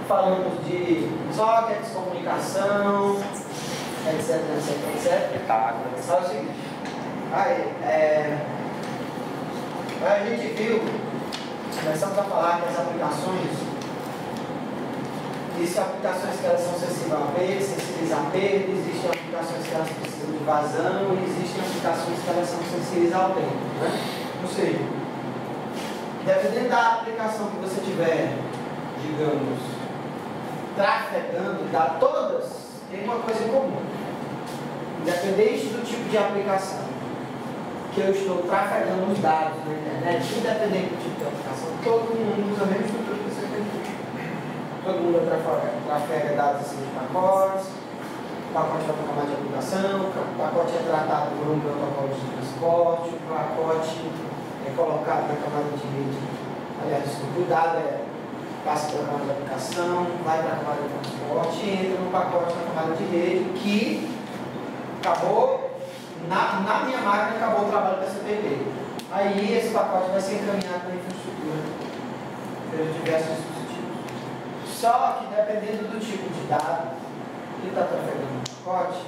Falamos de sockets, comunicação, etc. Só o seguinte, a gente viu, começamos a falar que as aplicações, existem aplicações que elas são sensíveis a perda, sensíveis a perda, existem aplicações que elas precisam de vazão e existem aplicações que elas são sensíveis ao tempo, né? Ou seja, dependendo da aplicação que você tiver, digamos, trafegando, todas têm uma coisa em comum. Independente do tipo de aplicação que eu estou trafegando os dados na internet, independente do tipo de aplicação, todo mundo usa a mesma estrutura que você tem. Todo mundo trafega dados assim de pacotes, o pacote vai para a camada de aplicação, o pacote é tratado por um protocolo de transporte, o pacote é colocado na camada de rede. Aliás, o dado passa pela camada de aplicação, vai para a camada de transporte e entra no pacote na camada de rede que acabou, na minha máquina acabou o trabalho da CPP. Aí esse pacote vai ser encaminhado para a infraestrutura pelos diversos dispositivos. Só que dependendo do tipo de dado que está trafegando no pacote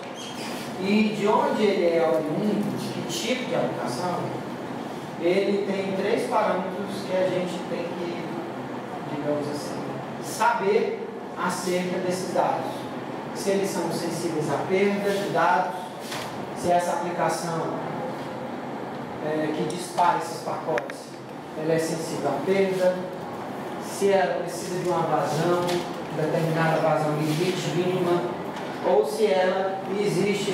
e de onde ele é oriundo, que tipo de aplicação, ele tem 3 parâmetros que a gente tem que, digamos assim, saber acerca desses dados. Se eles são sensíveis à perda de dados, se essa aplicação que dispara esses pacotes, ela é sensível à perda, se ela precisa de uma vazão, determinada vazão limite mínima, ou se ela existe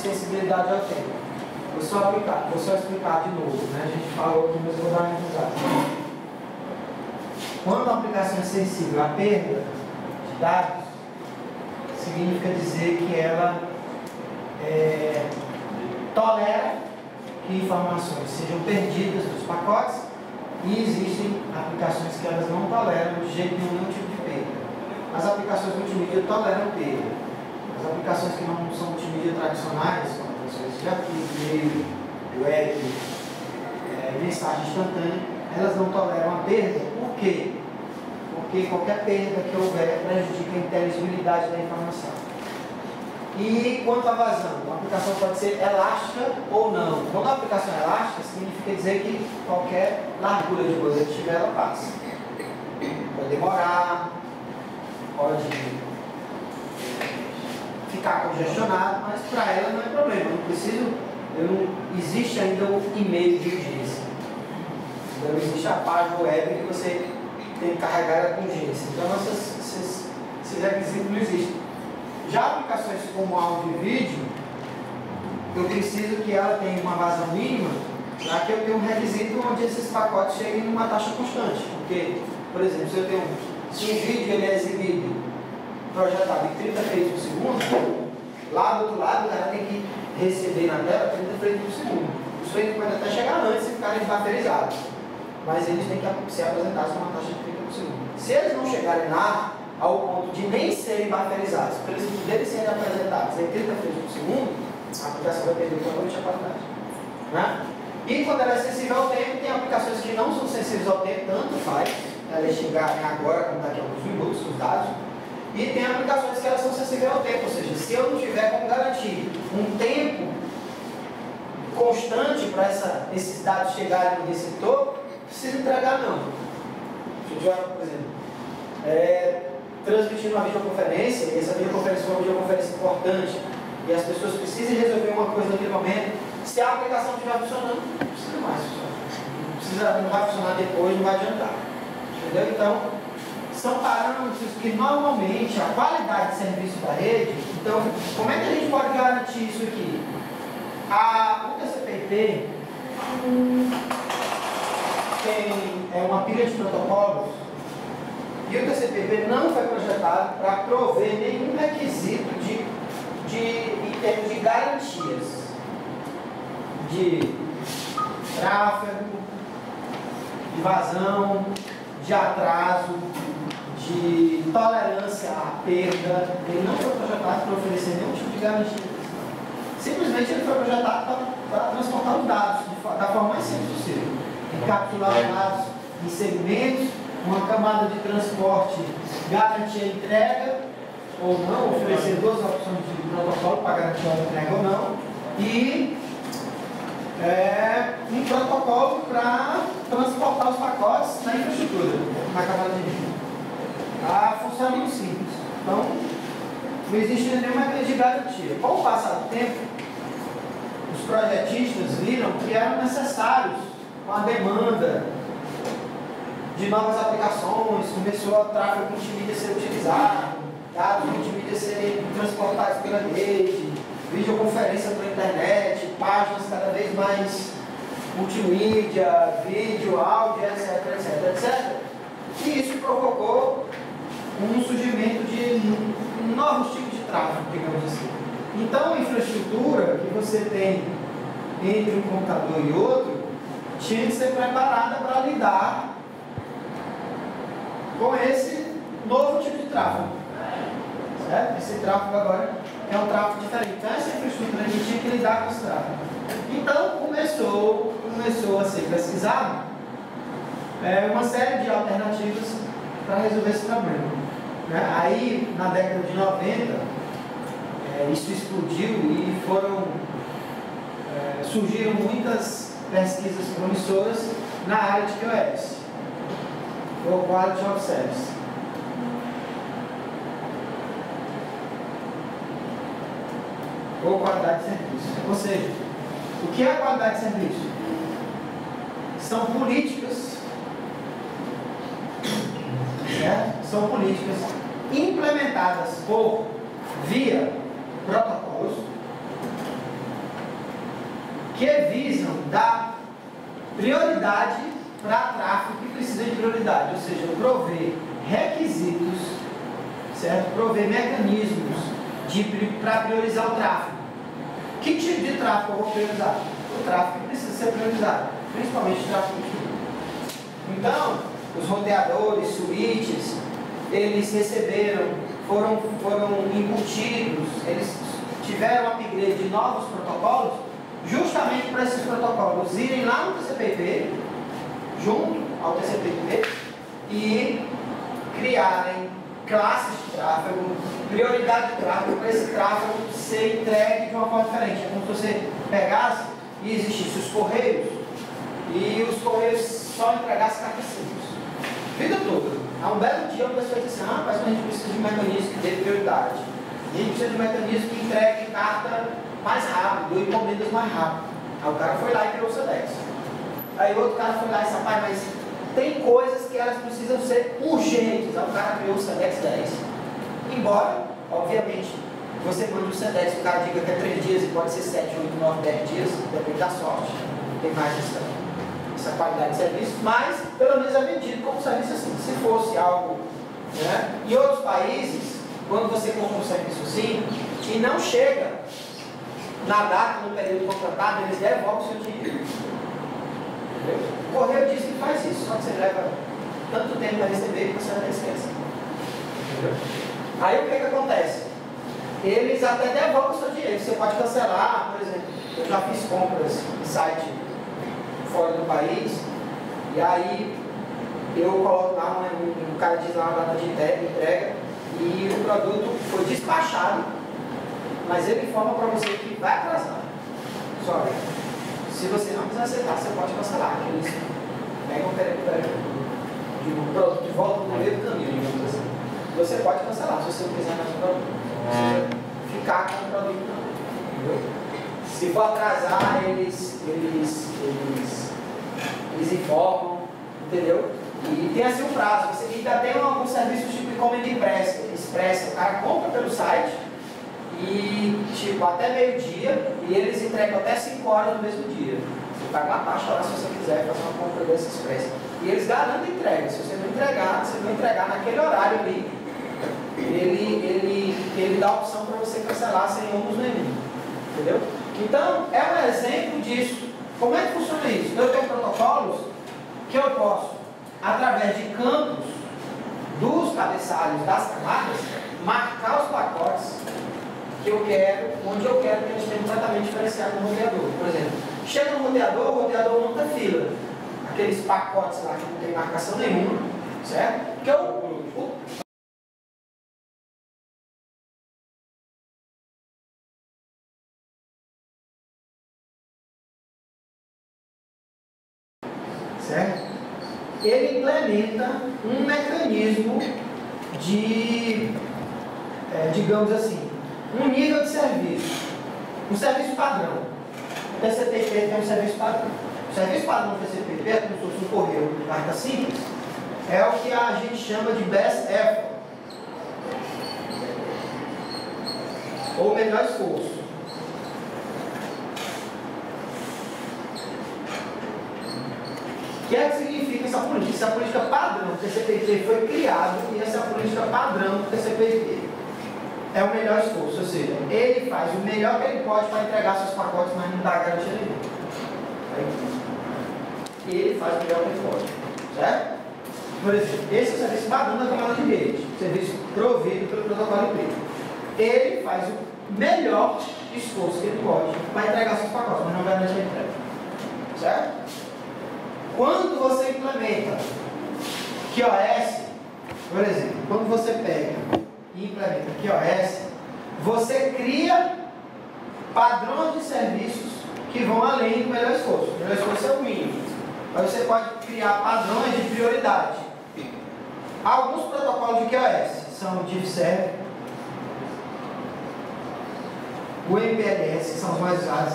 sensibilidade ao tempo. Vou só explicar de novo, né? A gente falou aqui, mas vou dar uma revisada. Quando a aplicação é sensível à perda de dados, significa dizer que ela tolera que informações sejam perdidas dos pacotes e existem aplicações que elas não toleram de jeito nenhum tipo de perda. As aplicações multimídia toleram perda. As aplicações que não são multimídia tradicionais, como aplicações de arquivo, web, mensagem instantânea, elas não toleram a perda. Por quê? Porque qualquer perda que houver prejudica a inteligibilidade da informação. E quanto à vazão, a aplicação pode ser elástica ou não. Quando a aplicação é elástica, significa dizer que qualquer largura de banda que tiver, ela passa. Pode demorar, pode ficar congestionado, mas para ela não é problema. Não existe ainda o e-mail de urgência. Não existe a página web que você tem que carregar ela com urgência. Então, esses requisitos não existem. Já aplicações como áudio e vídeo, eu preciso que ela tenha uma vazão mínima para que eu tenha um requisito onde esses pacotes cheguem numa taxa constante. Porque, por exemplo, se o vídeo ele é exibido, projetado em 30 frames por segundo, lá do outro lado o cara tem que receber na tela 30 frames por segundo. Os frames podem até chegar antes e ficarem buferizados, mas eles têm que ser apresentados numa taxa de 30 por segundo. Se eles não chegarem lá, ao ponto de nem serem bufferizados, para eles poderem ser apresentados em 30 frames por segundo, a aplicação vai perder totalmente a qualidade. Né? E quando ela é sensível ao tempo, tem aplicações que não são sensíveis ao tempo, tanto faz, elas chegarem agora, como daqui a alguns minutos, os dados, e tem aplicações que elas são sensíveis ao tempo, ou seja, se eu não tiver como garantir um tempo constante para esses dados chegarem no receptor, precisa entregar não. Se eu tiver, por exemplo, transmitindo uma videoconferência, e essa videoconferência é uma videoconferência importante, e as pessoas precisam resolver uma coisa naquele momento, se a aplicação estiver funcionando, não precisa mais funcionar. Não vai funcionar depois, não vai adiantar. Entendeu? Então, são parâmetros que normalmente a qualidade de serviço da rede, então, como é que a gente pode garantir isso aqui? O TCP/IP tem uma pilha de protocolos. E o TCP/IP não foi projetado para prover nenhum requisito em termos de garantias de tráfego, de vazão, de atraso, de tolerância à perda. Ele não foi projetado para oferecer nenhum tipo de garantia. Simplesmente ele foi projetado para transportar os dados da forma mais simples possível. Encapsular os dados em segmentos uma camada de transporte garantir a entrega ou não, oferecer duas opções de protocolo para garantir a entrega ou não, e um protocolo para transportar os pacotes na infraestrutura, na camada de rede. A função é muito simples. Então, não existe nenhum mecanismo de garantia. Com o passar do tempo, os projetistas viram que eram necessários com a demanda de novas aplicações, começou o tráfego multimídia a ser utilizado, dados multimídia serem transportados pela rede, videoconferência pela internet, páginas cada vez mais multimídia, vídeo, áudio, etc, etc, etc. E isso provocou um surgimento de novos tipos de tráfego, digamos assim. Então, a infraestrutura que você tem entre um computador e outro tinha que ser preparada para lidar com esse novo tipo de tráfego. Certo? Esse tráfego agora é um tráfego diferente. Então, essa infraestrutura a gente tinha que lidar com esse tráfego. Então, começou a ser pesquisado uma série de alternativas para resolver esse problema. Aí, na década de 90, isso explodiu e surgiram muitas pesquisas promissoras na área de QoS, ou Quality of Service. Ou qualidade de serviço. Ou seja, o que é a qualidade de serviço? São políticas, certo? São políticas implementadas via protocolos que visam dar prioridade para tráfego que precisa de prioridade, ou seja, prover requisitos, certo? Prover mecanismos para priorizar o tráfego. Que tipo de tráfego eu vou priorizar? O tráfego que precisa ser priorizado, principalmente o tráfego de. Então, os roteadores, switches, eles foram incutidos, eles tiveram upgrade de novos protocolos, justamente para esses protocolos irem lá no TCP/IP, junto ao TCP/IP, e criarem classes de tráfego, prioridade de tráfego, para esse tráfego ser entregue de uma forma diferente. É como se você pegasse e existisse os correios, e os correios só entregassem cartas simples. Vida toda. Há um belo dia a pessoa diz assim, mas a gente precisa de um mecanismo que dê prioridade. A gente precisa de um mecanismo que entregue carta mais rápido, encomendas mais rápido. Aí o cara foi lá e criou o SEDEX. Aí o outro cara foi lá e disse, rapaz, mas tem coisas que elas precisam ser urgentes. Aí o cara criou o SEDEX 10. Embora, obviamente, você mande o SEDEX, o cara diga que é 3 dias e pode ser 7, 8, 9, 10 dias, depende da sorte. Tem mais essa qualidade de serviço, mas pelo menos é vendido como serviço assim. Se fosse algo, né? Em outros países, quando você compra um serviço assim e não chega na data, no período contratado, eles devolvem o seu dinheiro. Entendeu? O correio diz que faz isso, só que você leva tanto tempo para receber que você não esquece. Entendeu? Aí o que acontece? Eles até devolvem o seu dinheiro. Você pode cancelar, por exemplo, eu já fiz compras em site fora do país, e aí eu coloco lá, o cara diz lá a data de entrega, e o produto foi despachado, mas ele informa para você que vai atrasar. Só se você não quiser aceitar, você pode cancelar, que eles pegam o produto de volta no meio do caminho, digamos assim. Você pode cancelar, se você não quiser mais o produto. Você ficar com o produto, entendeu? Se for atrasar, eles informam, entendeu? E tem assim um prazo. Você ainda tem alguns serviços tipo de encomenda expressa. O cara compra pelo site e tipo até meio-dia e eles entregam até 5 horas no mesmo dia. Você paga uma taxa lá se você quiser fazer uma compra dessa expressa. E eles garantem entrega. Se você não entregar naquele horário ali, ele dá a opção para você cancelar sem ônus nenhum. Entendeu? Então, é um exemplo disso. Como é que funciona isso? Eu tenho protocolos que eu posso, através de campos dos cabeçalhos das camadas, marcar os pacotes que eu quero, onde eu quero que eles tenham completamente diferenciado no roteador. Por exemplo, chega no roteador, o roteador monta fila. Aqueles pacotes lá que não tem marcação nenhuma, certo? Porque certo? Ele implementa um mecanismo de, digamos assim, um nível de serviço, um serviço padrão. O TCP/IP é um serviço padrão. O serviço padrão do TCP/IP é como se fosse um correio de carta simples, é o que a gente chama de best effort, ou melhor esforço. O que é que significa essa política? Essa política padrão do TCP/IP foi criado e essa política padrão do TCP/IP é o melhor esforço, ou seja, ele faz o melhor que ele pode para entregar seus pacotes, mas não dá garantia nenhuma. Ele faz o melhor que ele pode, certo? Por exemplo, esse é o serviço padrão da camada de rede, serviço provido pelo protocolo IP. Ele faz o melhor esforço que ele pode para entregar seus pacotes, mas não garante a entrega, certo? Quando você implementa QoS, por exemplo, quando você pega e implementa QoS, você cria padrões de serviços que vão além do melhor esforço. O melhor esforço é o mínimo. Mas você pode criar padrões de prioridade. Alguns protocolos de QoS são o DivServ, o MPLS, que são os mais usados,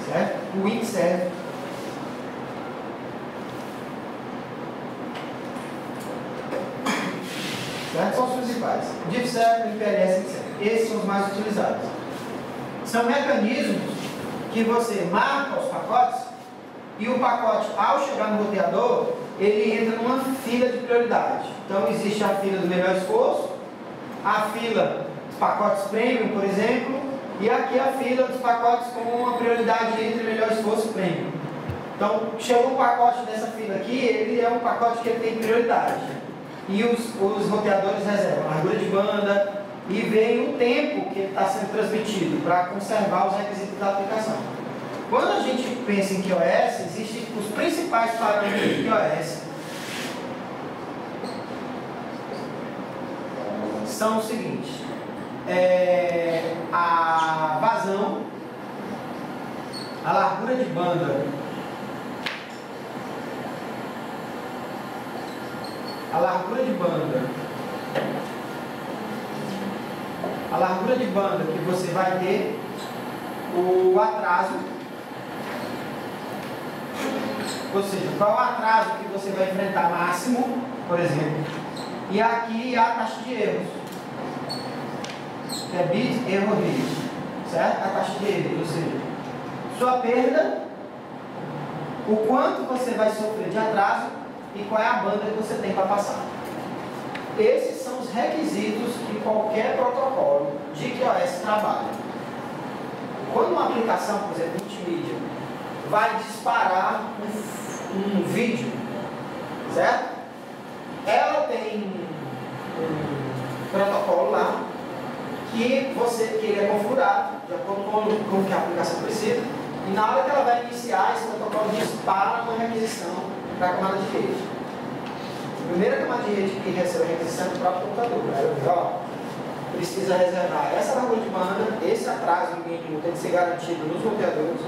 certo? O WinServ. Certo? São os principais. DivServ, MPLS, etc. Esses são os mais utilizados. São mecanismos que você marca os pacotes e o pacote, ao chegar no roteador, ele entra numa fila de prioridade. Então, existe a fila do melhor esforço, a fila dos pacotes premium, por exemplo, e aqui a fila dos pacotes com uma prioridade entre melhor esforço e premium. Então, chegou um pacote dessa fila aqui, ele é um pacote que ele tem prioridade. E os roteadores reservam a largura de banda e vem o tempo que ele está sendo transmitido para conservar os requisitos da aplicação. Quando a gente pensa em QoS, existem os principais parâmetros de QoS. São os seguintes: a vazão, a largura de banda, a largura de banda que você vai ter, o atraso, ou seja, qual é o atraso que você vai enfrentar máximo, por exemplo, e aqui a taxa de erros, que é bit erro rate, certo? A taxa de erros, ou seja, sua perda, o quanto você vai sofrer de atraso e qual é a banda que você tem para passar. Esses são os requisitos que qualquer protocolo de QoS trabalha. Quando uma aplicação, por exemplo, multimídia, vai disparar um vídeo, certo? Ela tem um protocolo lá que ele é configurado de acordo com o que a aplicação precisa, e na hora que ela vai iniciar, esse protocolo dispara uma requisição para a camada de rede. A primeira camada de rede que recebe a requisição é do próprio computador. Precisa reservar essa largura de banda, esse atraso mínimo tem que ser garantido nos roteadores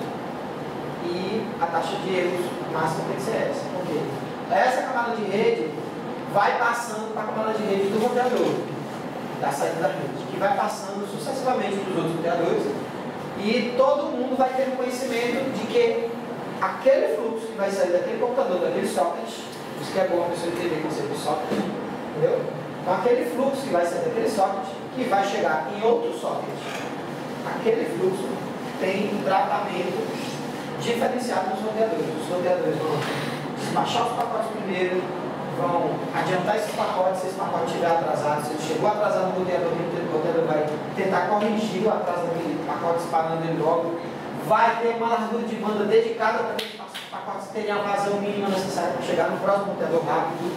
e a taxa de erros máxima tem que ser essa. Okay. Essa camada de rede vai passando para a camada de rede do roteador, da saída da rede, que vai passando sucessivamente para os outros roteadores e todo mundo vai ter conhecimento de que aquele fluxo que vai sair daquele computador, daquele socket, isso que é bom a pessoa entender o conceito de socket, entendeu? Então aquele fluxo que vai sair daquele socket, que vai chegar em outro socket, aquele fluxo tem um tratamento diferenciado nos roteadores. Os roteadores vão despachar os pacotes primeiro, vão adiantar esses pacotes, se esse pacote estiver atrasado, se ele chegou atrasado no roteador, o roteador vai tentar corrigir o atraso daquele pacote, disparando ele logo. Vai ter uma largura de banda dedicada para que os pacotes tenham a vazão mínima necessária para chegar no próximo roteador rápido,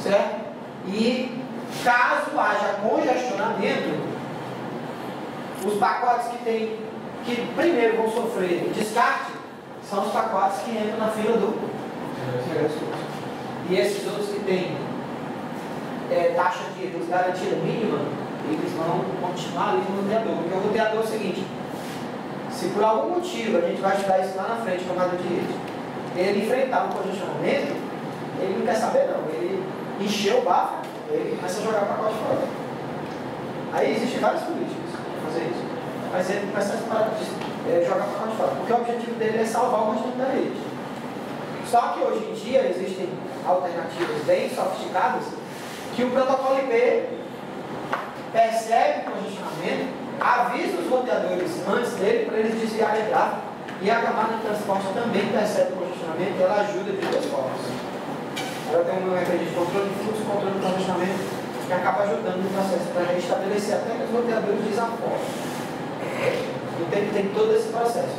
certo? E caso haja congestionamento, os pacotes que primeiro vão sofrer descarte são os pacotes que entram na fila do melhor esforço. e esses outros que têm taxa de garantida mínima, eles vão continuar ali no roteador. Porque o roteador é o seguinte: se por algum motivo, a gente vai estudar isso lá na frente, camada de rede, ele enfrentar um congestionamento, ele não quer saber não, ele encheu o bafo, ele começa a jogar o pacote fora. Aí existem várias políticas para fazer isso, mas ele começa a jogar o pacote fora, porque o objetivo dele é salvar o restante da rede. Só que hoje em dia existem alternativas bem sofisticadas que o protocolo IP percebe o congestionamento, avisa os roteadores antes dele para eles desviarem o tráfego, e a camada de transporte também percebe o congestionamento e ela ajuda de duas formas. Ela tem um mecanismo de controle de fluxo, controle de congestionamento, que acaba ajudando no processo para restabelecer até que os roteadores desaforam. Então tem todo esse processo.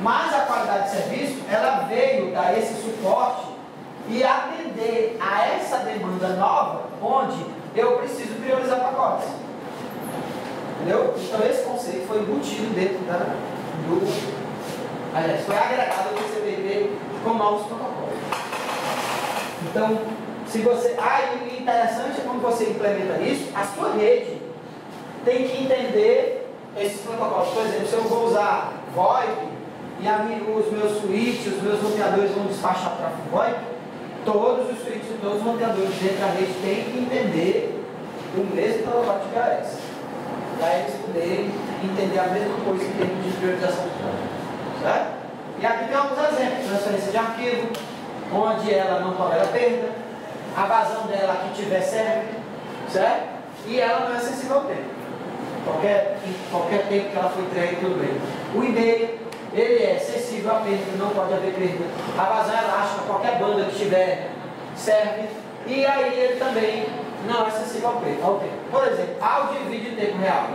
Mas a qualidade de serviço, ela veio dar esse suporte e atender a essa demanda nova, onde eu preciso priorizar pacotes. Entendeu? Então esse conceito foi embutido dentro aliás, foi agregado ao TCP/IP com novos protocolos. Então, se você... e interessante é quando você implementa isso, a sua rede tem que entender esses protocolos. Por exemplo, se eu vou usar VoIP e os meus switches, os meus roteadores vão despachar tráfego VoIP, todos os switches, todos os roteadores dentro da rede têm que entender o mesmo protocolo de QoS, para eles poderem entender a mesma coisa em termos de priorização de tráfego. Certo? E aqui tem alguns exemplos: transferência de arquivo, onde ela não tolera perda, a vazão dela que tiver serve, certo? E ela não é sensível ao tempo. Qualquer tempo que ela for entregue, tudo bem. O e-mail, ele é sensível à perda, não pode haver perda. A vazão elástica, qualquer banda que tiver, serve. E aí ele também não é sensível ao tempo. Por exemplo, áudio e vídeo em tempo real.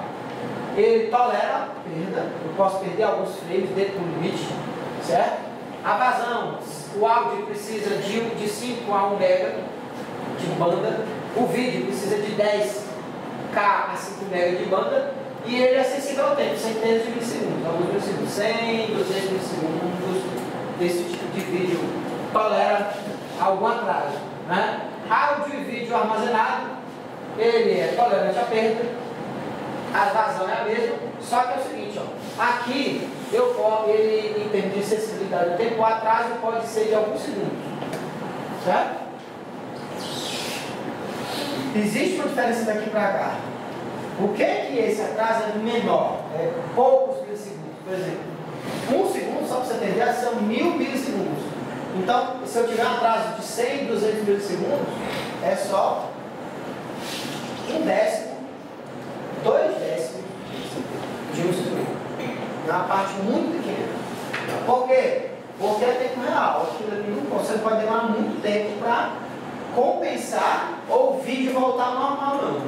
Ele tolera perda, eu posso perder alguns frames dentro do limite, certo? A vazão, o áudio precisa de 5 a 1 mega de banda, o vídeo precisa de 10K a 5 mega de banda, e ele é sensível ao tempo, centenas de milissegundos, alguns milissegundos, 100, 200 milissegundos, desse tipo de vídeo tolera algum atraso, né? Áudio e vídeo armazenado, ele é tolerante à perda, a vazão é a mesma, só que é o seguinte, ó, aqui ele, em termos de acessibilidade do tempo, o atraso pode ser de alguns segundos, certo? Existe uma diferença daqui para cá. O que esse atraso é menor? É poucos milissegundos. Por exemplo, 1 segundo, só para você entender, são 1000 milissegundos. Então, se eu tiver um atraso de 100, 200 milissegundos, é só 1/10, 2/10 de 1 segundo. É uma parte muito pequena. Por quê? Porque é tempo real. Você pode demorar muito tempo para compensar ou o vídeo voltar ao normal, não.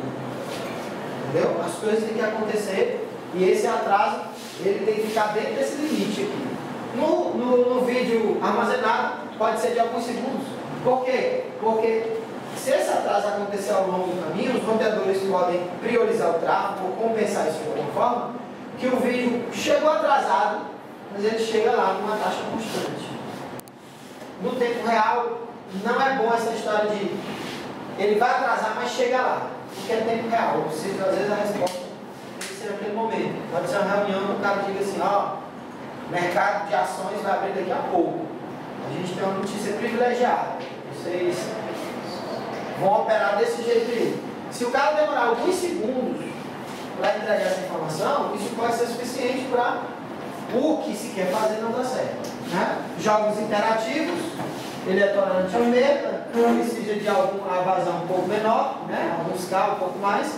Entendeu? As coisas têm que acontecer e esse atraso ele tem que ficar dentro desse limite aqui. No vídeo armazenado pode ser de alguns segundos. Por quê? Porque se esse atraso acontecer ao longo do caminho, os roteadores podem priorizar o tráfego ou compensar isso de alguma forma, que o vídeo chegou atrasado, mas ele chega lá numa taxa constante. No tempo real, não é bom essa história de ele vai atrasar, mas chega lá, porque é tempo real. Ou seja, às vezes a resposta tem que ser naquele momento. Pode ser uma reunião, o cara diga assim, ó, mercado de ações vai abrir daqui a pouco. A gente tem uma notícia privilegiada. Vocês vão operar desse jeito aí. Se o cara demorar alguns segundos para entregar essa informação, isso pode ser suficiente para o que se quer fazer não dar certo. Né? Jogos interativos, ele é tolerante à perda, precisa de alguma vazão um pouco menor, né? Alguns K, um pouco mais,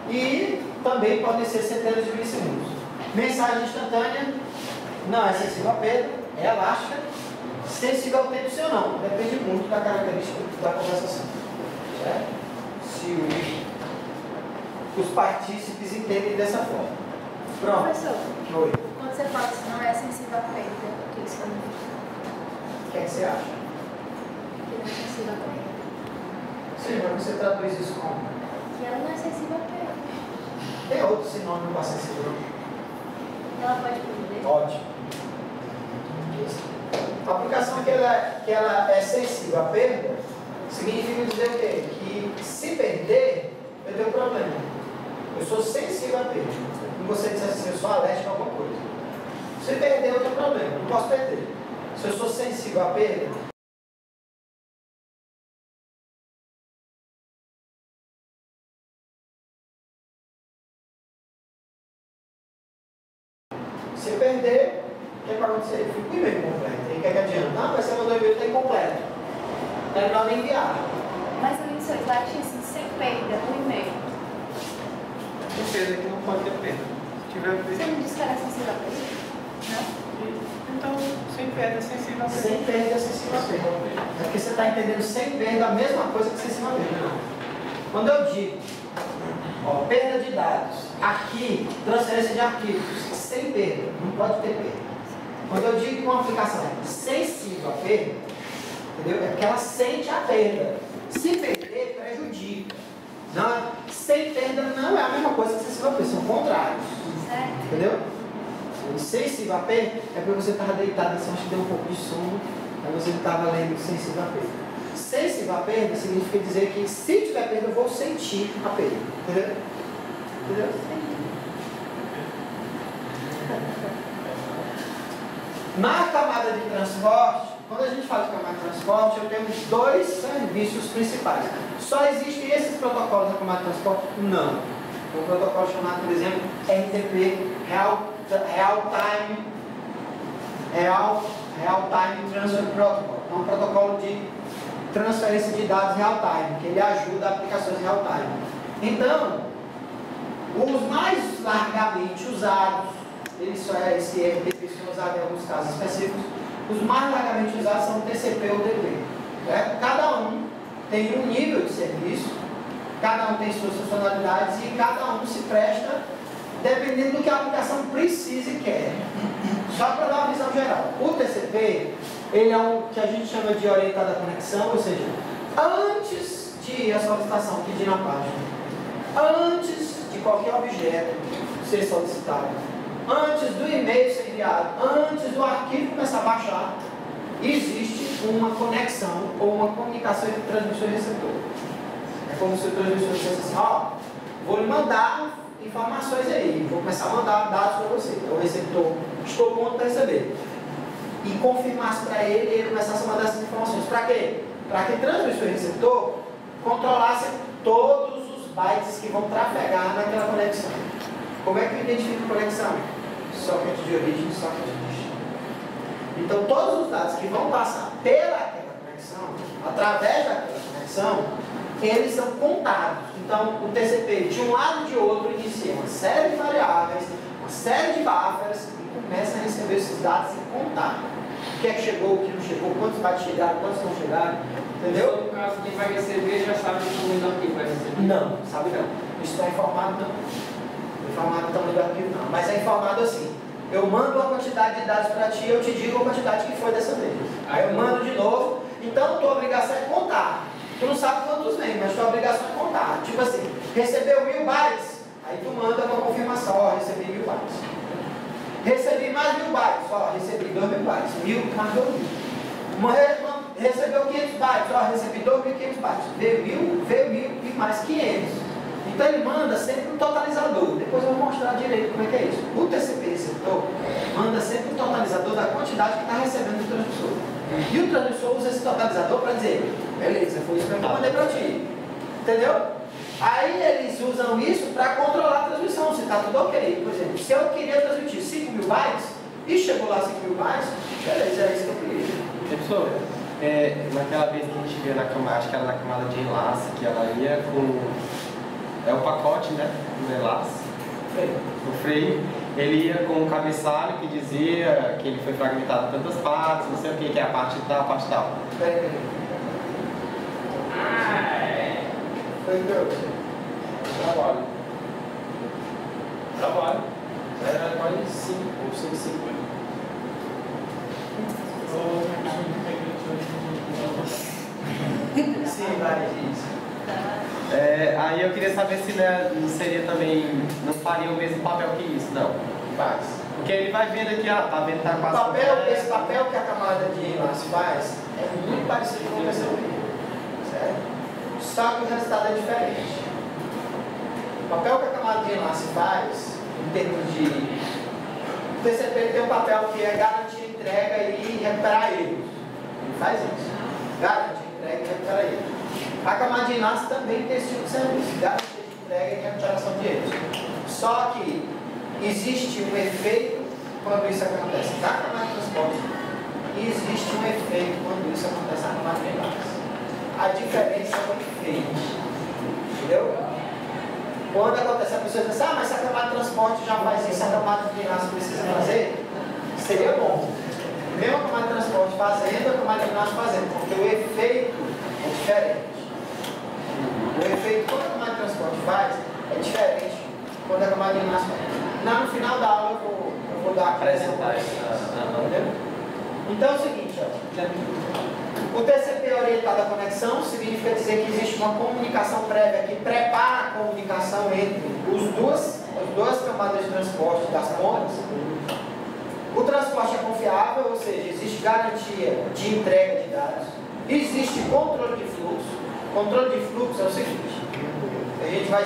e também podem ser centenas de milissegundos. Mensagem instantânea, não é sensível à perda, é elástica, sensível ao tempo sim ou não, depende muito da característica da conversação. Certo? Se os partícipes entendem dessa forma. Pronto. Professor, oi. quando você fala que não é sensível à perda, o que isso significa? O que é que você acha? Que não é sensível à perda. Sim, mas você traduz isso como? Que ela não é sensível à perda. Tem outro sinônimo para sensível? Ela pode perder? Ótimo. A aplicação que ela é sensível à perda significa dizer o quê? Que se perder, eu tenho um problema. Eu sou sensível a perda. Se você disser assim, eu sou alérgico a alguma coisa. Se perder, eu tenho um problema. Não posso perder. Se eu sou sensível a perda, se eu perder, o que vai acontecer? Eu fico com o e-mail completo. E o que é que adianta? Ah, mas você mandou o e-mail, está incompleto. Não é melhor nem enviar. Mas o Lindsay vai assim, sem perda, o e-mail. Tem perda que não pode ter perda. Se tiver Você perda. não disse que era sensível a perda? Não? Então, sem perda, sensível a perda. Sem perda, sensível a perda. É porque você está entendendo sem perda a mesma coisa que sensível a perda. Quando eu digo, ó, perda de dados, aqui, transferência de arquivos, sem perda, não pode ter perda. Quando eu digo que uma aplicação é sensível à perda, entendeu? É porque ela sente a perda. Se perder, prejudica. Não, sem perda não é a mesma coisa que sensível à perda, são contrários. Certo. Entendeu? Sensível à perda é porque você estava deitado assim, acho que deu um pouco de sono, aí você estava lendo sensível à perda. Sensível à perda significa dizer que se tiver perda, eu vou sentir a perda. Entendeu? Entendeu? Na camada de transporte, quando a gente fala de camada de transporte, eu tenho dois serviços principais. Só existem esses protocolos na camada de transporte? Não. Um protocolo chamado, por exemplo, RTP, Real Time Transfer Protocol. É um protocolo de transferência de dados real time, que ele ajuda aplicações real time. Então, os mais largamente usados, esse RTP é usado em alguns casos específicos, os mais largamente usados são o TCP ou o DP. Né? Cada um tem um nível de serviço, cada um tem suas funcionalidades e cada um se presta dependendo do que a aplicação precisa e quer. Só para dar uma visão geral. O TCP, ele é um que a gente chama de orientada conexão, ou seja, antes de a solicitação pedir na página, antes de qualquer objeto ser solicitado, antes do e-mail ser enviado, antes do arquivo começar a baixar, existe uma conexão ou uma comunicação entre transmissor e receptor. É como se o transmissor dissesse assim, ó, vou lhe mandar informações aí, vou começar a mandar dados para você. Então o receptor, estou pronto para receber. E confirmasse para ele e ele começasse a mandar essas informações. Para quê? Para que transmissor e receptor controlassem todos os bytes que vão trafegar naquela conexão. Como é que eu identifico conexão? Socket de origem e socket de destino. Então todos os dados que vão passar pelaquela conexão, através daquela conexão, eles são contados. Então, o TCP, de um lado e de outro, inicia uma série de variáveis, uma série de buffers, e começa a receber esses dados e contar. O que é que chegou, o que não chegou, quantos bytes chegaram, quantos não chegaram, entendeu? No caso, quem vai receber já sabe o tamanho do arquivo vai receber. Não, sabe não. Isso não é informado não. Informado do tamanho do arquivo não. Mas é informado assim. Eu mando uma quantidade de dados para ti, eu te digo a quantidade que foi dessa vez. Aí eu mando de novo, então tua obrigação é contar. Tu não sabe quantos vem, mas tua obrigação é contar. Tipo assim, recebeu 1000 bytes, aí tu manda uma confirmação, ó, recebi 1000 bytes. Recebi mais 1000 bytes, ó, recebi 2000 bytes, 1000 mais 2000. Recebeu 500 bytes, ó, recebi 2500 bytes. Veio 1000 e mais 500. Então ele manda sempre um totalizador. Depois eu vou mostrar direito como é que é isso. O TCP receptor manda sempre um totalizador da quantidade que está recebendo do transmissor. E o transmissor usa esse totalizador para dizer, beleza, foi isso que eu mandei para ti. Entendeu? Aí eles usam isso para controlar a transmissão, se está tudo ok. Por exemplo, se eu queria transmitir 5000 bytes e chegou lá 5000 bytes, beleza, é isso que eu queria. Professor, naquela vez que a gente viu na camada, acho que era na camada de enlace, que ela ia com... É o pacote, né? Do enlace. O freio. Ele ia com um cabeçalho que dizia que ele foi fragmentado em tantas partes, não sei o que é a parte tal, a parte tal. Peraí. Foi o que? Trabalho. Era quase 5 ou 6,50. Sim, vai, isso. Aí eu queria saber se não seria também, não faria o mesmo papel que isso, não. Faz. Porque ele vai vendo aqui, a venda está quase... Esse papel que a camada de enlace faz é muito parecido com o TCP. certo? Só que o resultado é diferente. O papel que a camada de enlace faz, em termos de... O TCP tem um papel que é garantir entrega e recuperar erros. Ele faz isso. Garantir entrega e recuperar erros. A camada de enlace também tem esse tipo de serviço. Garantia de entrega e recuperação de erros. Só que existe um efeito quando isso acontece na camada de transporte e existe um efeito quando isso acontece na camada de enlace. A diferença é o efeito. Entendeu? Quando acontece, a pessoa diz assim, mas se a camada de transporte já faz isso, a camada de enlace precisa fazer, seria bom. Mesmo a camada de transporte fazendo, a camada de enlace fazendo, porque o efeito é diferente. O efeito quando a camada de transporte faz é diferente quando a camada de enlace faz. No final da aula eu vou dar a apresentar isso. Então é o seguinte, ó. O TCP orientado à conexão significa dizer que existe uma comunicação prévia que prepara a comunicação entre as duas camadas de transporte das pontes. O transporte é confiável, ou seja, existe garantia de entrega de dados. Existe controle de fluxo. Controle de fluxo é o seguinte, a gente vai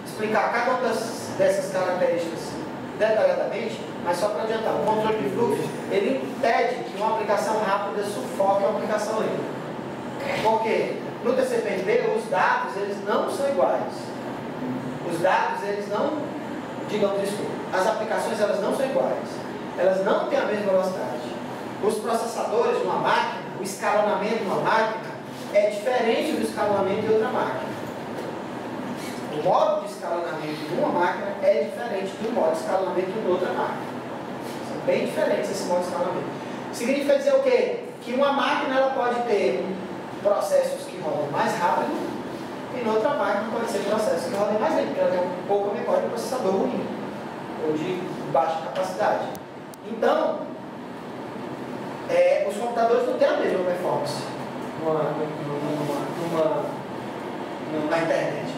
explicar cada uma dessas características detalhadamente, mas só para adiantar, o controle de fluxo, ele impede que uma aplicação rápida sufoque uma aplicação lenta. Porque no TCP/IP os dados eles não são iguais. Os dados eles não, digamos isso, as aplicações elas não são iguais. Elas não têm a mesma velocidade. Os processadores de uma máquina, o escalonamento de uma máquina é diferente do escalonamento de outra máquina. O modo de escalonamento de uma máquina é diferente do modo de escalonamento de outra máquina. São bem diferentes esse modo de escalonamento. Significa dizer o quê? Que uma máquina ela pode ter processos que rodam mais rápido e noutra máquina pode ser processos que rodam mais lento, porque ela tem um pouco memória de processador ruim ou de baixa capacidade. Então, os computadores não têm a mesma performance na internet.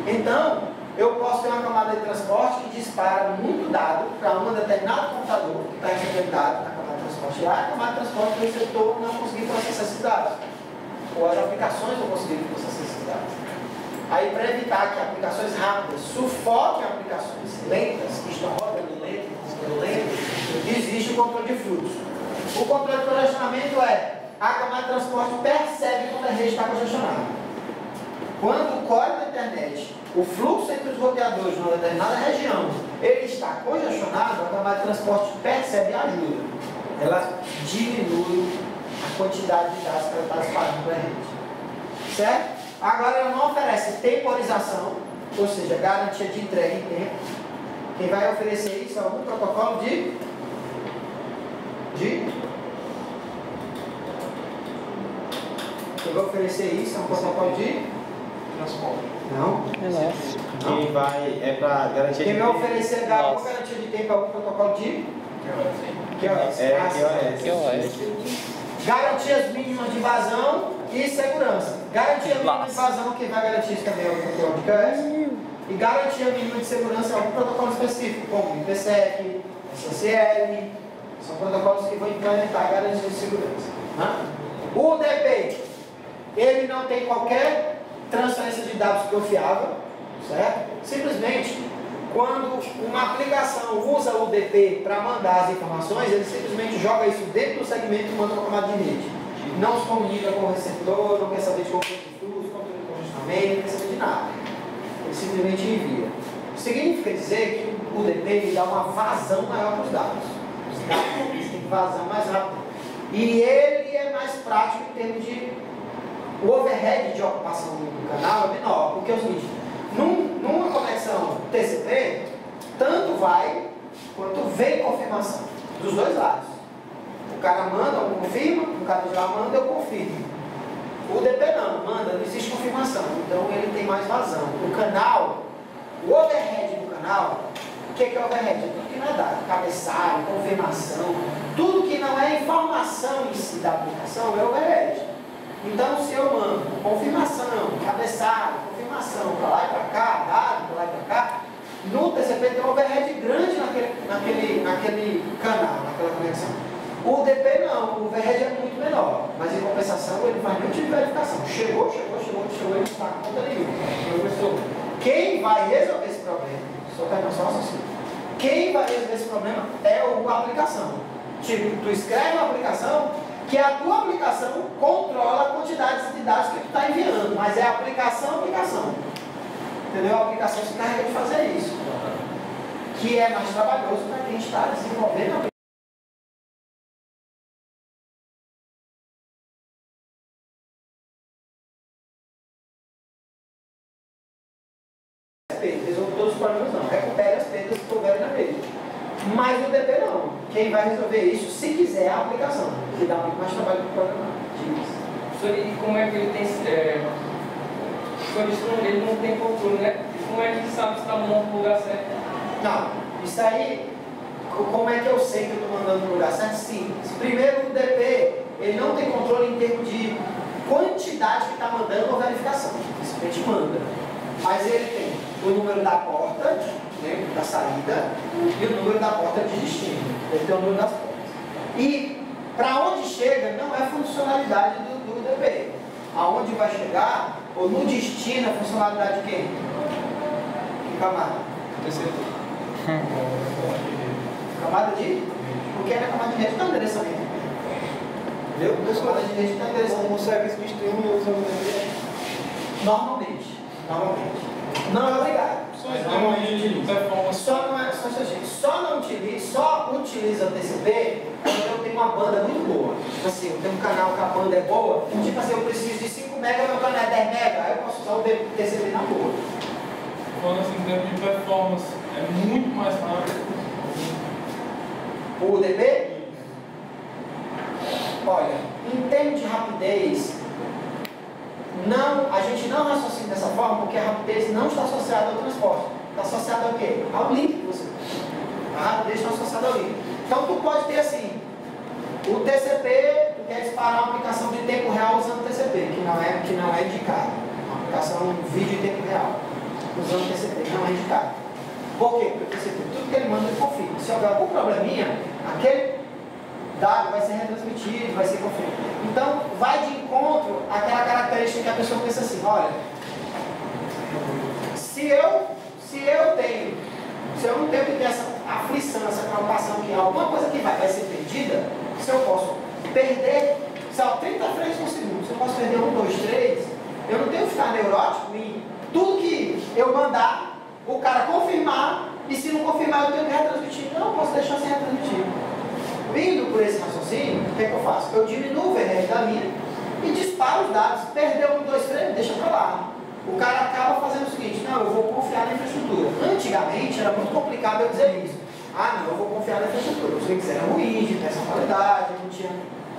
Então, eu posso ter uma camada de transporte que dispara muito dado para um determinado computador que está recebendo dado na camada de transporte lá, a camada de transporte do receptor não conseguir processar esses dados. Ou as aplicações não conseguirem processar esses dados. Aí, para evitar que aplicações rápidas sufoquem aplicações lentas, que estão rodando lento, existe o controle de fluxo. O controle de congestionamento é a camada de transporte percebe quando a rede está congestionada. Quando o código da internet, o fluxo entre os roteadores numa determinada região, ele está congestionado, a camada de transporte percebe e ajuda. Ela diminui a quantidade de dados que ela está disparando para a rede. Certo? Agora ela não oferece temporização, ou seja, garantia de entrega em tempo. Quem vai oferecer isso é algum protocolo Quem vai oferecer isso é um protocolo de transporte. Não. Quem vai é para garantia de Quem vai oferecer alguma garantia de tempo é algum protocolo de QoS. Garantias mínimas de vazão e segurança. Garantia mínima de vazão, quem vai garantir isso também é o protocolo de QoS. E garantia mínima de segurança é algum protocolo específico, como o IPsec, SSL. São protocolos que vão implementar garantia de segurança. O UDP, ele não tem qualquer transferência de dados confiável, certo? Simplesmente, quando uma aplicação usa o UDP para mandar as informações, ele simplesmente joga isso dentro do segmento e manda para a camada de rede. Não se comunica com o receptor, não quer saber de controle de fluxo, controle de congestionamento, não quer saber de nada. Ele simplesmente envia. Significa dizer que o UDP dá uma vazão maior para os dados. Os dados têm vazão mais rápido. E ele é mais prático em termos de... O overhead de ocupação do canal é menor, porque é o seguinte, numa conexão TCP, tanto vai quanto vem confirmação, dos dois lados. O cara manda, eu confirmo, o cara de lá manda, eu confirmo. O DP não, manda, não existe confirmação, então ele tem mais vazão. O canal, o overhead do canal, o que é overhead? Tudo que não é dado, cabeçalho, confirmação, tudo que não é informação em si da aplicação é overhead. Então, se eu mando confirmação, cabeçalho, confirmação para lá e para cá, dado para lá e para cá, no TCP tem um overhead grande naquele canal, naquela conexão. O DP não, o overhead é muito menor, mas em compensação ele faz nenhum tipo de verificação. Chegou, ele não está com conta nenhuma. Professor, quem vai resolver esse problema, só terminar só assim, quem vai resolver esse problema é a aplicação. Tipo, tu escreve uma aplicação que a tua aplicação controla a quantidade de dados que tu está enviando, mas é a aplicação. Entendeu? A aplicação se encarrega de fazer isso, que é mais trabalhoso para quem está desenvolvendo a aplicação. Resolve todos os problemas não, recupere as perdas que houverem na rede. Mas o DP não. Quem vai resolver isso, se quiser, é a aplicação, que dá muito mais trabalho para o programar. E como é que ele tem. Ele não tem controle, né? E como é que ele sabe se está mandando no lugar certo? Não, isso aí, como é que eu sei que eu estou mandando no lugar certo? Simples. Primeiro, o DP, ele não tem controle em termos de quantidade que está mandando ou verificação. Isso a gente manda. Mas ele tem o número da porta, né, da saída, e o número da porta de destino. Ele tem o número das portas. E para onde chega não é funcionalidade do DP. Aonde vai chegar, ou no destino, a funcionalidade de quem? Que camada? Camada de? Porque na camada de rede está endereçamento. Entendeu? A camada de rede está endereçamento. Um serviço de streaming usa o DP? Normalmente. Não é obrigado. Só utiliza o TCP quando eu tenho uma banda muito boa. Tipo assim, eu tenho um canal que a banda é boa, tipo assim, eu preciso de 5 MB, meu canal é 10 MB, aí eu posso usar o TCP na boa. Falando assim, em termos de performance, é muito mais rápido. O DP? Olha, em termos de rapidez, a gente não raciocina dessa forma porque a rapidez não está associada ao transporte. Está associada ao quê? Ao link que você tem. A rapidez está associada ao link. Então, tu pode ter assim, o TCP, tu quer disparar uma aplicação de tempo real usando o TCP, que não é indicado. Uma aplicação de vídeo em tempo real, usando o TCP, não é indicado. Por quê? Porque o TCP, tudo que ele manda, ele confirma. Se houver algum probleminha, aquele dado vai ser retransmitido, vai ser confirmado. Então, vai de encontro àquela característica que a pessoa pensa assim, olha, se eu não tenho que ter essa aflição, essa preocupação que alguma coisa que vai ser perdida, se eu posso perder, sei lá, 30 frames por segundo, se eu posso perder 1, 2, 3, eu não tenho que ficar neurótico em tudo que eu mandar, o cara confirmar, e se não confirmar eu tenho que retransmitir. Não, eu posso deixar sem retransmitir. Vindo por esse raciocínio, o que é que eu faço? Eu diminuo o overhead da linha e disparo os dados. Perdeu 1, 2, 3, deixa pra lá. O cara acaba fazendo o seguinte, não, eu vou confiar na infraestrutura. Antigamente era muito complicado eu dizer isso. Ah, não, eu vou confiar na infraestrutura. Os links eram ruins, de péssima qualidade, não tinha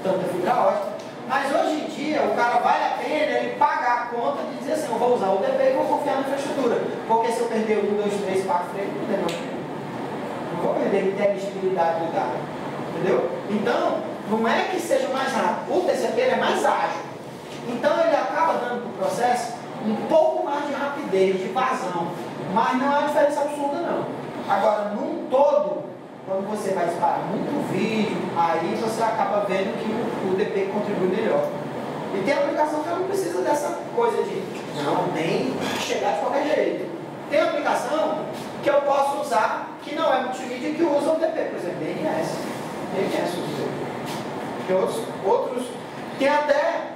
tanta fibra ótica. Mas hoje em dia, o cara vale a pena ele pagar a conta de dizer assim, eu vou usar o DP e vou confiar na infraestrutura. Porque se eu perder 1, 2, 3, 4 frames, não vou perder a inteligibilidade do dado. Entendeu? Então, não é que seja mais rápido. O TCP é mais ágil. Então, ele acaba dando para o processo um pouco mais de rapidez, de vazão. Mas não é uma diferença absurda, não. Agora, num todo, quando você vai disparar muito vídeo, aí você acaba vendo que o DP contribui melhor. E tem aplicação que não precisa dessa coisa de não, nem chegar de qualquer jeito. Tem aplicação que eu posso usar que não é multimídia que usa o DP, por exemplo, DNS. Tem outros, tem até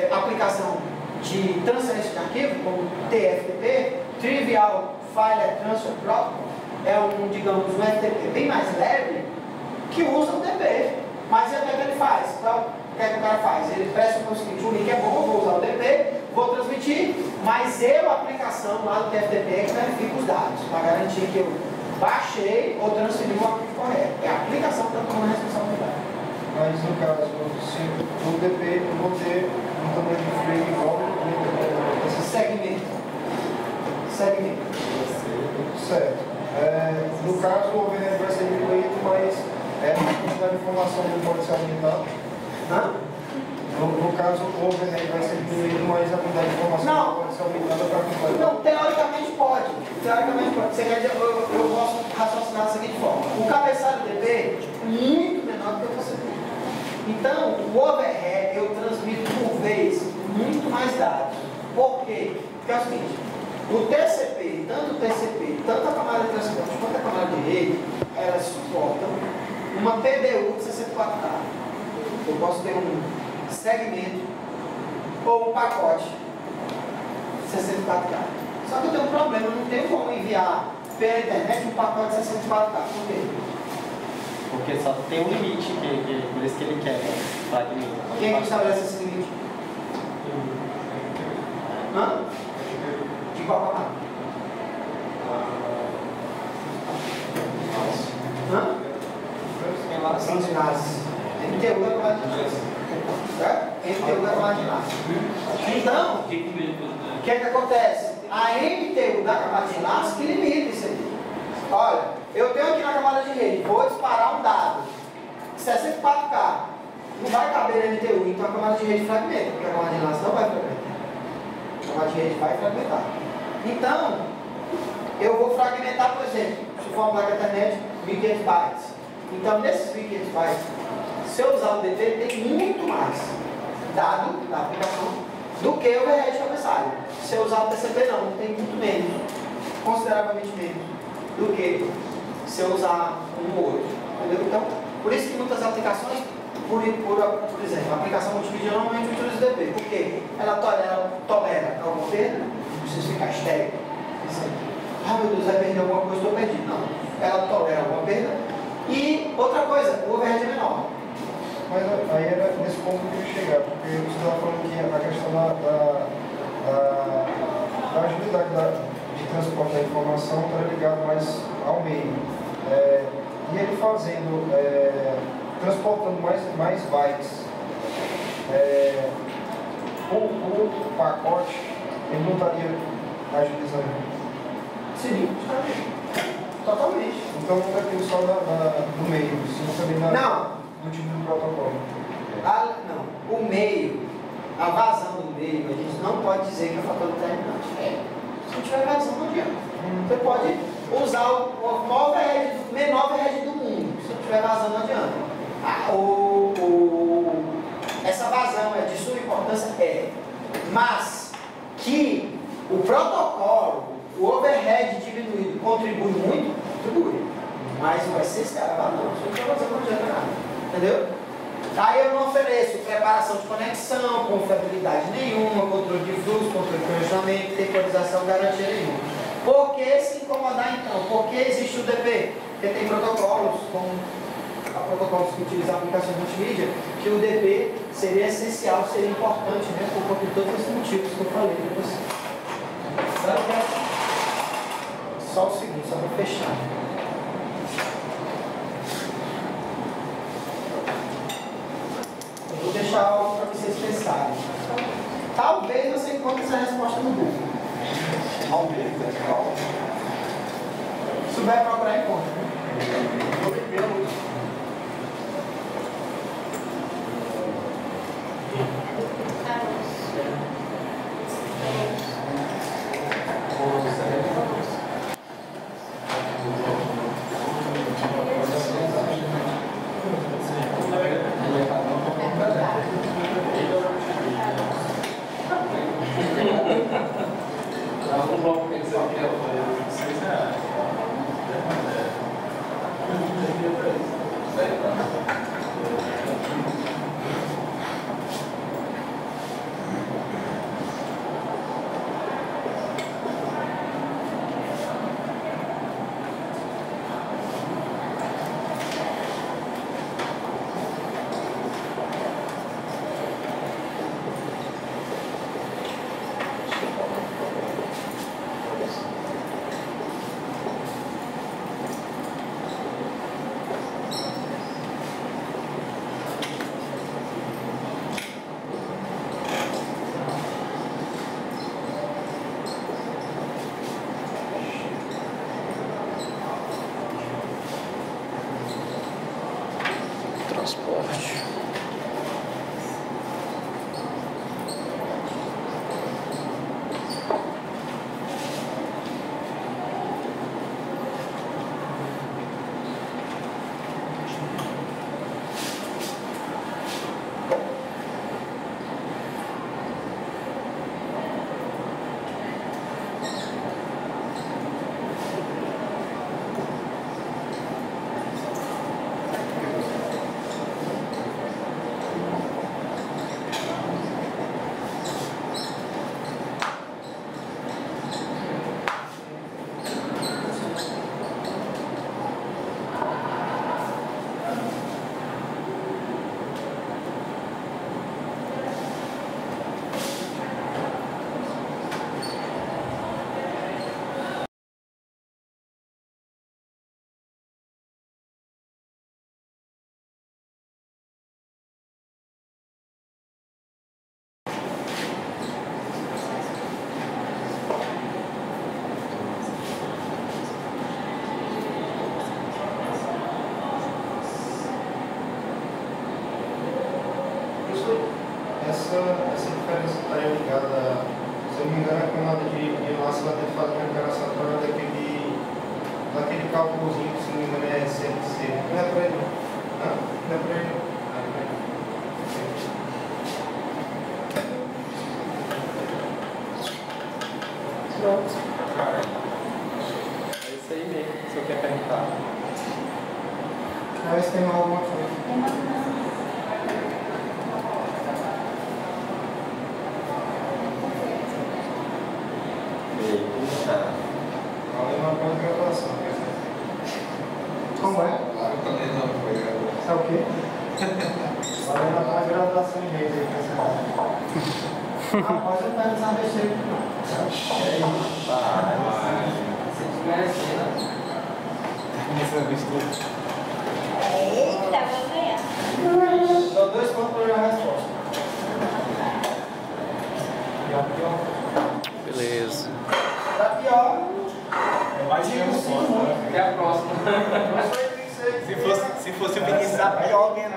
aplicação de transferência de arquivo, como TFTP, Trivial File Transfer Protocol, digamos, um FTP bem mais leve, que usa o DP. Mas o que ele faz? Então, o que o cara faz? Ele presta o seguinte, o link é bom, eu vou usar o DP, vou transmitir, mas a aplicação lá do TFTP que verifica os dados, para garantir que eu baixei ou transferi o arquivo correto. É a aplicação que está tomando a responsabilidade. Mas no caso, se o DP eu vou ter um tamanho de frame igual esse segmento. Certo. No caso, o overhead vai ser diminuído, mas a quantidade de informação não pode ser aumentada. No caso, o overhead vai ser diminuído, mas a quantidade de informação não pode ser aumentada para completar. Não, teoricamente pode. Você quer dizer, eu posso raciocinar da seguinte forma. O cabeçalho DP é muito menor menor do que o TCP. Então, o overhead eu transmito por vez muito mais dados. Por quê? Porque é o seguinte, o TCP, tanto a camada de transporte quanto a camada de rede, elas suportam uma PDU de 64K. Eu posso ter um segmento ou um pacote 64K. Só que eu tenho um problema, eu não tenho como enviar pela internet um pacote 64K. Por quê? Porque só tem um limite, por isso que ele quer fragmento. Quem é que estabelece esse limite? Hã? De qual camada? Hã? São os gases. MTU é a camada de enlace. MTU é a camada de enlace. Então, o que é que acontece? A MTU da camada de enlace que limita isso aí. Olha, eu tenho aqui na camada de rede, vou disparar um dado 64K. Não vai caber na MTU, então a camada de rede fragmenta, porque a camada de enlace não vai fragmentar. A camada de rede vai fragmentar. Então, eu vou fragmentar, por exemplo, se for uma placa internet, 1500 bytes. Então, nesses 1500 bytes, se eu usar o DP, tem muito mais dado da aplicação do que o overhead necessário. Se eu usar o TCP, não, tem muito menos, consideravelmente menos, do que se eu usar um ou outro. Entendeu? Então, por isso que muitas aplicações, por exemplo, a aplicação multimídia normalmente utiliza o DP. Por quê? Ela tolera alguma perda, não precisa ficar estéril. Ah, meu Deus, vai perder alguma coisa, estou perdido. Não. Ela tolera alguma perda. E outra coisa, o overhead é menor. Mas aí era nesse ponto que eu ia chegar, porque você estava falando que a questão da agilidade de transporte da informação está ligado mais ao meio. E ele fazendo, transportando mais bytes, o pacote, ele não estaria agilizando? Sim, totalmente. Então não é aquilo só do meio, sim também do tipo do protocolo. Não, o meio, a vazão do meio, a gente não pode dizer que é fator determinante. Se não tiver vazão, não adianta. Você pode usar o menor overhead do mundo. Se não tiver vazão, não adianta. Essa vazão é de sua importância? É. Mas que o protocolo, o overhead diminuído, contribui muito? Contribui. Mas vai ser escalado, não. Se não tiver vazão, não adianta nada. Entendeu? Aí eu não ofereço preparação de conexão, confiabilidade nenhuma, controle de fluxo, controle de congestionamento, temporização, garantia nenhuma. Por que se incomodar então? Por que existe o DP? Porque tem protocolos, como protocolos que utilizam aplicações multimídia, que o DP seria essencial, seria importante, né? Por conta de todos esses motivos que eu falei para você. Só o seguinte, só para fechar. Vou deixar algo para vocês pensarem. Talvez você encontre essa resposta no Google. Talvez. Se souber procurar, encontra. Transporte. cálculozinho que se não me engano é CLC. Não é pra ele não. Hã? Não é pra ele não. Pronto. É isso aí mesmo, se eu quer perguntar. Às vezes tem alguma coisa. Pergunta. Valendo uma pós-graduação. Como é? Sabe o quê? Valendo a pós-graduação em redes aí, pessoal. Rapaz, eu pego essa besteira aqui, não. Vocês conhecem, né? Eita, vou ganhar. Dou 2 pontos para a resposta. Beleza. Pra pior, Mais dinheiro no ponto, né? até a próxima. Se fosse o Vinícius, a pior ganha